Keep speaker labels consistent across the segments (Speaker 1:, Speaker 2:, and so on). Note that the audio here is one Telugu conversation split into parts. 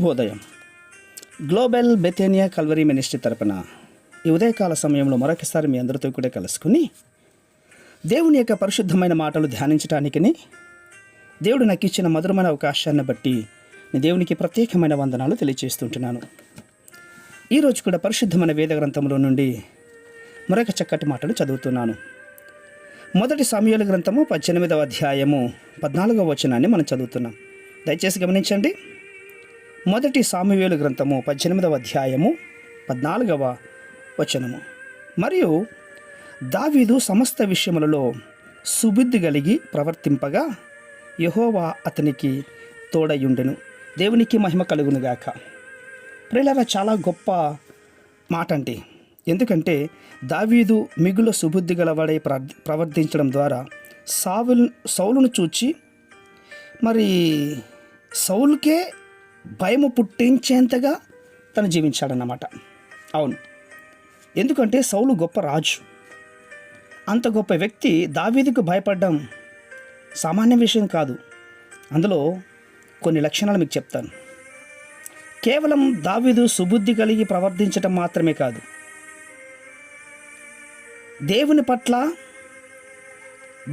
Speaker 1: శుభోదయం. గ్లోబల్ బెథేనియా కల్వరీ మినిస్ట్రీ తరపున ఈ ఉదయకాల సమయంలో మరొకసారి మీ అందరితో కూడా కలుసుకుని దేవుని యొక్క పరిశుద్ధమైన మాటలు ధ్యానించడానికని దేవుడు నాకు ఇచ్చిన మధురమైన అవకాశాన్ని బట్టి నేను దేవునికి ప్రత్యేకమైన వందనాలు తెలియజేస్తుంటున్నాను. ఈరోజు కూడా పరిశుద్ధమైన వేద గ్రంథంలో నుండి మరొక చక్కటి మాటలు చదువుతున్నాను. మొదటి సమూయేలు గ్రంథము 18వ అధ్యాయము 14వ వచనాన్ని మనం చదువుతున్నాం. దయచేసి గమనించండి. మొదటి సమూయేలు గ్రంథము 18వ అధ్యాయము 14వ వచనము. మరియు దావీదు సమస్త విషయములలో సుబుద్ధి కలిగి ప్రవర్తింపగా యెహోవా అతనికి తోడయుండెను. దేవునికి మహిమ కలుగునుగాక. ప్రియులారా, చాలా గొప్ప మాట అండి. ఎందుకంటే దావీదు మిగుల సుబుద్ధి గలవాడై ప్రవర్తించడం ద్వారా సౌలును చూచి మరి సౌలుకే భయము పుట్టించేంతగా తను జీవించాడన్నమాట. అవును, ఎందుకంటే సౌలు గొప్ప రాజు. అంత గొప్ప వ్యక్తి దావీదుకు భయపడడం సామాన్య విషయం కాదు. అందులో కొన్ని లక్షణాలు మీకు చెప్తాను. కేవలం దావీదు సుబుద్ధి కలిగి ప్రవర్తించడం మాత్రమే కాదు, దేవుని పట్ల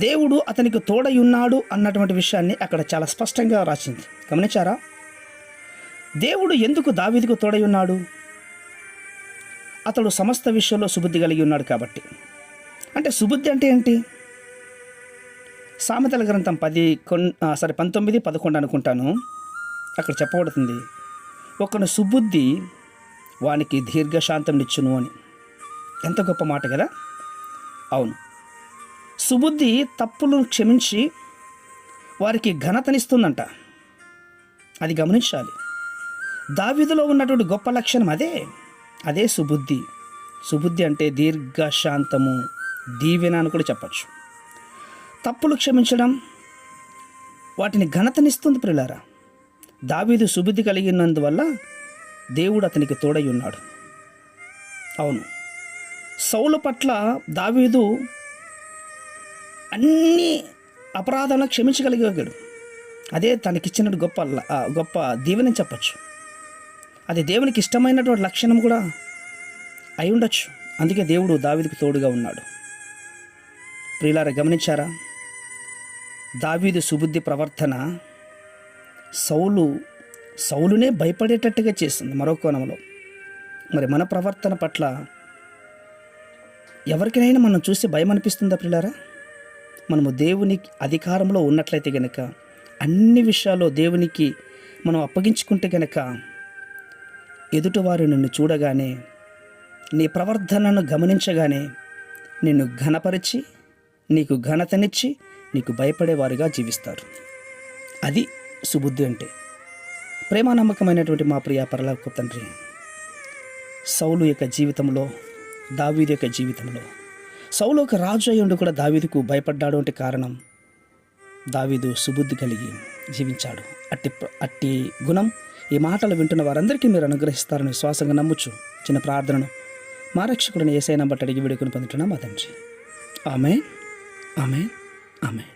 Speaker 1: దేవుడు అతనికి తోడై ఉన్నాడు అన్నటువంటి విషయాన్ని అక్కడ చాలా స్పష్టంగా రాసింది. గమనించారా? దేవుడు ఎందుకు దావీదుకు తోడై ఉన్నాడు? అతడు సమస్త విషయంలో సుబుద్ధి కలిగి ఉన్నాడు కాబట్టి. అంటే సుబుద్ధి అంటే ఏంటి? సామెతల గ్రంథం 19:11 అనుకుంటాను. అక్కడ చెప్పబడుతుంది, ఒకను సుబుద్ధి వానికి దీర్ఘశాంతం నిచ్చును అని. ఎంత గొప్ప మాట కదా. అవును, సుబుద్ధి తప్పులను క్షమించి వారికి ఘనతనిస్తుందంట. అది గమనించాలి. దావీదులో ఉన్నటువంటి గొప్ప లక్షణం అదే సుబుద్ధి. సుబుద్ధి అంటే దీర్ఘశాంతము, దీవెన అని కూడా చెప్పచ్చు. తప్పులు క్షమించడం, వాటిని ఘనతనిస్తుంది. ప్రియులారా, దావీదు సుబుద్ధి కలిగినందువల్ల దేవుడు అతనికి తోడై ఉన్నాడు. అవును, సౌలు పట్ల దావీదు అన్ని అపరాధాలను క్షమించగలిగాడు. అదే తనకిచ్చిన గొప్ప దీవెని చెప్పచ్చు. అది దేవునికి ఇష్టమైనటువంటి లక్షణం కూడా అయి ఉండొచ్చు. అందుకే దేవుడు దావీదుకు తోడుగా ఉన్నాడు. ప్రియులారా, గమనించారా? దావీదు సుబుద్ధి ప్రవర్తన సౌలునే భయపడేటట్టుగా చేస్తుంది మరో కోణంలో. మరి మన ప్రవర్తన పట్ల ఎవరికైనా మనం చూసి భయం అనిపిస్తుందా ప్రియులారా? మనము దేవుని అధికారంలో ఉన్నట్లయితే గనక, అన్ని విషయాల్లో దేవునికి మనం అప్పగించుకుంటే గనక, ఎదుటివారు నిన్ను చూడగానే, నీ ప్రవర్తనను గమనించగానే నిన్ను ఘనపరిచి, నీకు ఘనతనిచ్చి, నీకు భయపడేవారుగా జీవిస్తారు. అది సుబుద్ధి అంటే. ప్రేమానమ్మకమైనటువంటి మా ప్రియ పరలోకపు తండ్రి, సౌలు యొక్క జీవితంలో, దావీదు యొక్క జీవితంలో, సౌలు ఒక రాజు అయ్యుండి కూడా దావీదుకు భయపడ్డాడు అంటే కారణం, దావీదు సుబుద్ధి కలిగి జీవించాడు. అట్టి గుణం ఈ మాటలు వింటున్న వారందరికీ మీరు అనుగ్రహిస్తారని విశ్వాసంగా నమ్ముచు చిన్న ప్రార్థనను మా రక్షకుడిని యేసయ్య నంబట అడిగి వేడుకొని పొందుతున్నాం మా తండ్రి. ఆమేన్, ఆమేన్, ఆమేన్.